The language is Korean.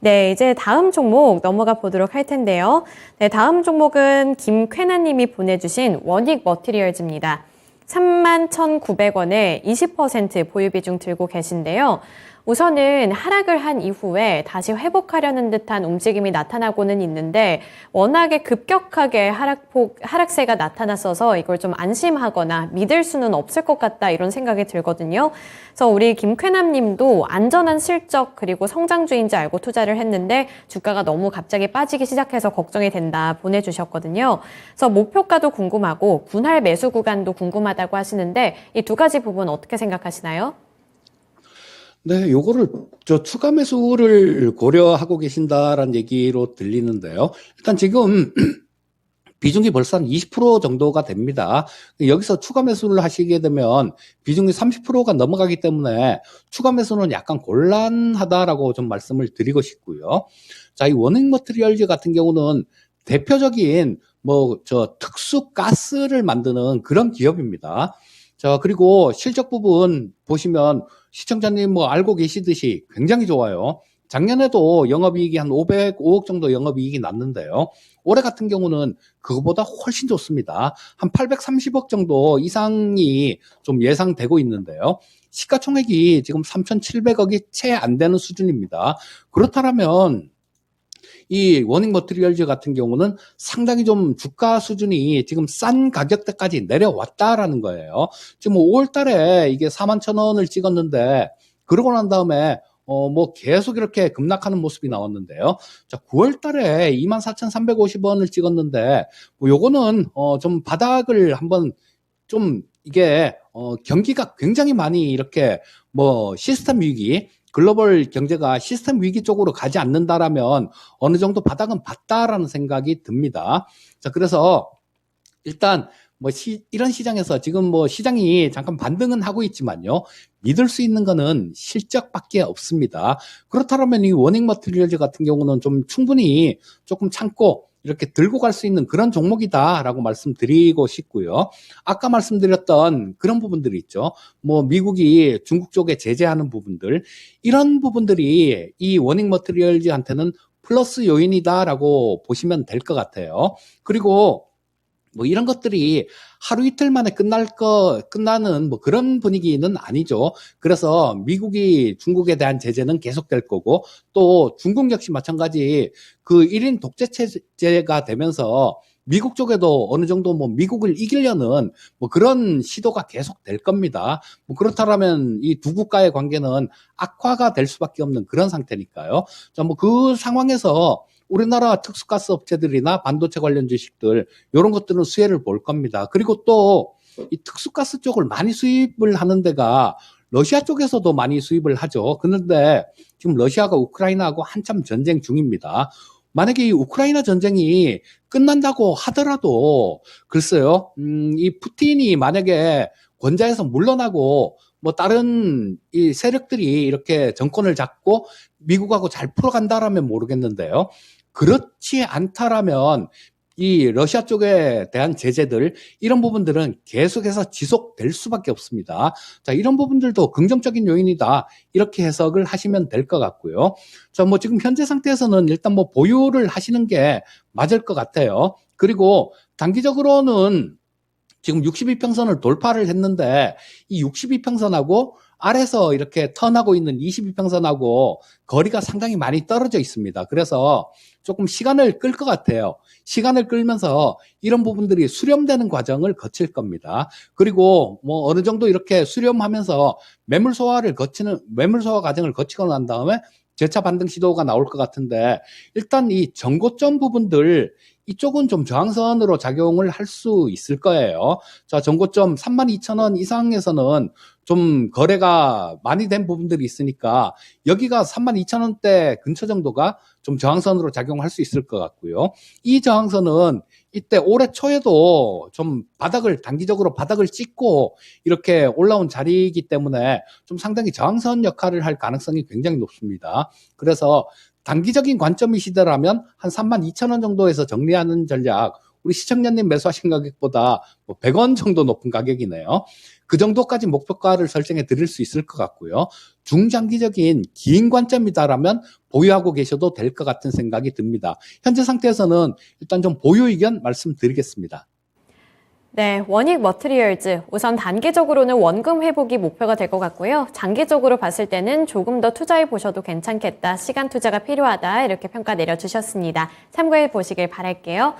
네, 이제 다음 종목 넘어가 보도록 할 텐데요. 네, 다음 종목은 김쾌나님이 보내주신 원익 머티리얼즈입니다. 31,900원에 20% 보유 비중 들고 계신데요. 우선은 하락을 한 이후에 다시 회복하려는 듯한 움직임이 나타나고는 있는데 워낙에 급격하게 하락세가 나타났어서 이걸 좀 안심하거나 믿을 수는 없을 것 같다 이런 생각이 들거든요. 그래서 우리 김쾌남 님도 안전한 실적 그리고 성장주인지 알고 투자를 했는데 주가가 너무 갑자기 빠지기 시작해서 걱정이 된다 보내주셨거든요. 그래서 목표가도 궁금하고 분할 매수 구간도 궁금하다고 하시는데 이 두 가지 부분 어떻게 생각하시나요? 네, 요거를 추가 매수를 고려하고 계신다라는 얘기로 들리는데요. 일단 지금 비중이 벌써 한 20% 정도가 됩니다. 여기서 추가 매수를 하시게 되면 비중이 30%가 넘어가기 때문에 추가 매수는 약간 곤란하다라고 좀 말씀을 드리고 싶고요. 자, 이 원익 머티리얼즈 같은 경우는 대표적인 특수 가스를 만드는 그런 기업입니다. 자, 그리고 실적 부분 보시면 시청자님 알고 계시듯이 굉장히 좋아요. 작년에도 영업이익이 한 505억 정도 영업이익이 났는데요. 올해 같은 경우는 그거보다 훨씬 좋습니다. 한 830억 정도 이상이 좀 예상되고 있는데요. 시가총액이 지금 3,700억이 채 안 되는 수준입니다. 그렇다면 이 워닝 머티리얼즈 같은 경우는 상당히 좀 주가 수준이 지금 싼 가격대까지 내려왔다라는 거예요. 지금 5월 달에 이게 41,000원을 찍었는데 그러고 난 다음에 계속 이렇게 급락하는 모습이 나왔는데요. 자, 9월 달에 24,350원을 찍었는데 요거는 좀 바닥을 한번 좀 이게 경기가 굉장히 많이 이렇게 시스템 위기 글로벌 경제가 시스템 위기 쪽으로 가지 않는다라면 어느 정도 바닥은 봤다라는 생각이 듭니다. 자, 그래서 일단 이런 시장에서 지금 시장이 잠깐 반등은 하고 있지만요. 믿을 수 있는 거는 실적밖에 없습니다. 그렇다면 이 워닝 머티리얼즈 같은 경우는 좀 충분히 조금 참고 이렇게 들고 갈 수 있는 그런 종목이다라고 말씀드리고 싶고요. 아까 말씀드렸던 그런 부분들이 있죠. 미국이 중국 쪽에 제재하는 부분들, 이런 부분들이 이 워닝 머티리얼즈한테는 플러스 요인이다라고 보시면 될 것 같아요. 그리고 이런 것들이 하루 이틀 만에 끝나는 그런 분위기는 아니죠. 그래서 미국이 중국에 대한 제재는 계속될 거고, 또 중국 역시 마찬가지 그 1인 독재 체제가 되면서 미국 쪽에도 어느 정도 미국을 이기려는 그런 시도가 계속 될 겁니다. 그렇다면 이 두 국가의 관계는 악화가 될 수밖에 없는 그런 상태니까요. 자, 그 상황에서 우리나라 특수가스 업체들이나 반도체 관련 주식들 이런 것들은 수혜를 볼 겁니다. 그리고 또 이 특수가스 쪽을 많이 수입을 하는 데가 러시아 쪽에서도 많이 수입을 하죠. 그런데 지금 러시아가 우크라이나하고 한참 전쟁 중입니다. 만약에 이 우크라이나 전쟁이 끝난다고 하더라도 글쎄요, 이 푸틴이 만약에 권좌에서 물러나고 다른 이 세력들이 이렇게 정권을 잡고 미국하고 잘 풀어간다라면 모르겠는데요. 그렇지 않다라면 이 러시아 쪽에 대한 제재들 이런 부분들은 계속해서 지속될 수밖에 없습니다. 자, 이런 부분들도 긍정적인 요인이다 이렇게 해석을 하시면 될 것 같고요. 자, 지금 현재 상태에서는 일단 보유를 하시는 게 맞을 것 같아요. 그리고 단기적으로는 지금 62평선을 돌파를 했는데 이 62평선하고 아래서 이렇게 턴하고 있는 22평선하고 거리가 상당히 많이 떨어져 있습니다. 그래서 조금 시간을 끌 것 같아요. 시간을 끌면서 이런 부분들이 수렴되는 과정을 거칠 겁니다. 그리고 어느 정도 이렇게 수렴하면서 매물 소화 과정을 거치고 난 다음에 재차 반등 시도가 나올 것 같은데 일단 이 전고점 부분들 이쪽은 좀 저항선으로 작용을 할 수 있을 거예요. 자, 전고점 32,000원 이상에서는 좀 거래가 많이 된 부분들이 있으니까 여기가 32,000원대 근처 정도가 좀 저항선으로 작용할 수 있을 것 같고요. 이 저항선은 이때 올해 초에도 좀 단기적으로 바닥을 찍고 이렇게 올라온 자리이기 때문에 좀 상당히 저항선 역할을 할 가능성이 굉장히 높습니다. 그래서 단기적인 관점이시더라면 한 32,000원 정도에서 정리하는 전략 우리 시청자님 매수하신 가격보다 뭐 100원 정도 높은 가격이네요. 그 정도까지 목표가를 설정해 드릴 수 있을 것 같고요. 중장기적인 긴 관점이다라면 보유하고 계셔도 될 것 같은 생각이 듭니다. 현재 상태에서는 일단 좀 보유 의견 말씀드리겠습니다. 네, 원익 머티리얼즈 우선 단기적으로는 원금 회복이 목표가 될 것 같고요. 장기적으로 봤을 때는 조금 더 투자해 보셔도 괜찮겠다. 시간 투자가 필요하다. 이렇게 평가 내려주셨습니다. 참고해 보시길 바랄게요.